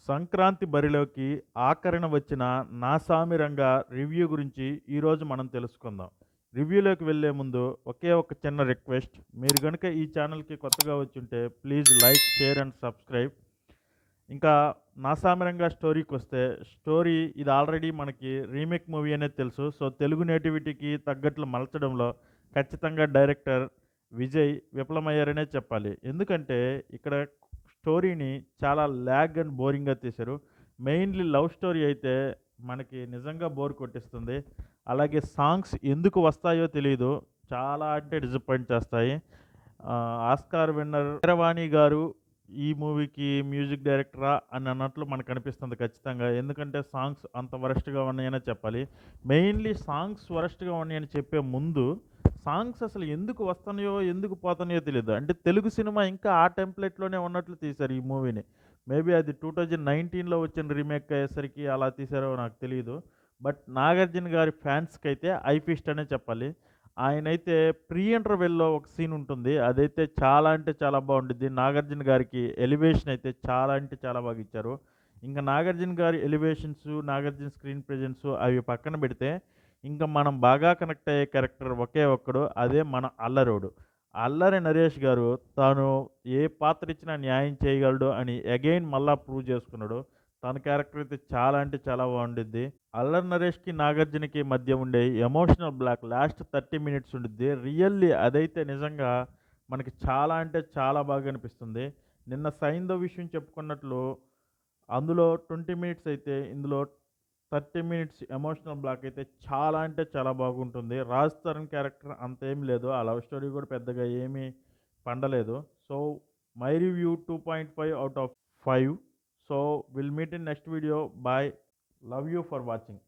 సంక్రాంతి బరిలోకి ఆఖరిన వచ్చిన 'నాసామి రంగా' రివ్యూ గురించి ఈరోజు మనం తెలుసుకుందాం. రివ్యూలోకి వెళ్ళే ముందు ఒకే ఒక చిన్న రిక్వెస్ట్. మీరు గనుక ఈ ఛానల్‌కి కొత్తగా వచ్చుంటే please like, share and subscribe. ఇంకా 'నాసామి రంగా' స్టోరీకొస్తే స్టోరీ ఇది ఆల్రెడీ మనకి రీమేక్ మూవీ అనేది తెలుసు. సో, తెలుగు నేటివిటీకి తగ్గట్లు మలచడంలో ఖచ్చితంగా డైరెక్టర్ విజయ్ విఫలమయ్యారనే చెప్పాలి. ఎందుకంటే ఇక్కడ స్టోరీని చాలా ల్యాగ్ అండ్ బోరింగ్‌గా తీశారు. మెయిన్‌లీ లవ్ స్టోరీ అయితే మనకి నిజంగా బోర్ కొట్టిస్తుంది. అలాగే సాంగ్స్ ఎందుకు వస్తాయో తెలీదు. చాలా అంటే డిసప్పాయింట్ చేస్తాయి. ఆస్కార్ విన్నర్ కీరవాణి గారు ఈ మూవీకి మ్యూజిక్ డైరెక్టరా అని అన్నట్లు మనకనిపిస్తుంది ఖచ్చితంగా. ఎందుకంటే సాంగ్స్ అంత వరస్ట్‌గా ఉన్నాయనే చెప్పాలి. మెయిన్‌లీ సాంగ్స్ వరస్ట్‌గా ఉన్నాయని చెప్పే ముందు సాంగ్స్ అసలు ఎందుకు వస్తున్నాయో, ఎందుకు పోతున్నాయో తెలీదు. అంటే తెలుగు సినిమా ఇంకా ఆ టెంప్లేట్‌లోనే ఉన్నట్లు తీశారు ఈ మూవీని. మేబీ అది 2019లో వచ్చిన రీమేక్ అయ్యేసరికి అలా తీశారో నాకు తెలీదు. బట్ 'నాగార్జున' గారి ఫ్యాన్స్‌కైతే ఐ ఫీస్ట్ అనే చెప్పాలి. ఆయనైతే ప్రీ ఇంటర్వెల్‌లో ఒక సీన్ ఉంటుంది. అదైతే చాలా అంటే చాలా బావుండిద్ది. 'నాగార్జున' గారికి ఎలివేషన్ అయితే చాలా అంటే చాలా బాగా ఇచ్చారు. ఇంక 'నాగార్జున' గారి ఎలివేషన్స్, 'నాగార్జున' స్క్రీన్ ప్రెజెన్స్ అవి పక్కన పెడితే ఇంక మనం బాగా కనెక్ట్ అయ్యే క్యారెక్టర్ ఒకే ఒక్కడు. అదే మన అల్లరోడు. అల్లరి నరేష్ గారు తాను ఏ పాత్ర ఇచ్చినా న్యాయం చేయగలడు అని అగైన్ మళ్ళా ప్రూవ్ చేసుకున్నాడు. తన క్యారెక్టర్ అయితే చాలా అంటే చాలా బావుండిద్ది. అల్లరి నరేష్‌కి, నాగార్జునకి మధ్య ఉండే ఎమోషనల్ బ్లాక్ లాస్ట్ 30 మినిట్స్ ఉండిద్ది. రియల్లీ అదైతే నిజంగా మనకి చాలా అంటే చాలా బాగా అనిపిస్తుంది. నిన్న 'సైంధవ్' విషయం చెప్పుకున్నట్లు అందులో 20 మినిట్స్ అయితే ఇందులో 30 మినిట్స్ ఎమోషనల్ బ్లాక్ అయితే చాలా అంటే చాలా బాగుంటుంది. 'రాజ్ తరుణ్' క్యారెక్టర్ అంతేమి లేదు. ఆ లవ్ స్టోరీ కూడా పెద్దగా ఏమీ పండలేదు. So, my review 2.5 out of 5. So, will meet in next video. Bye. Love you for watching.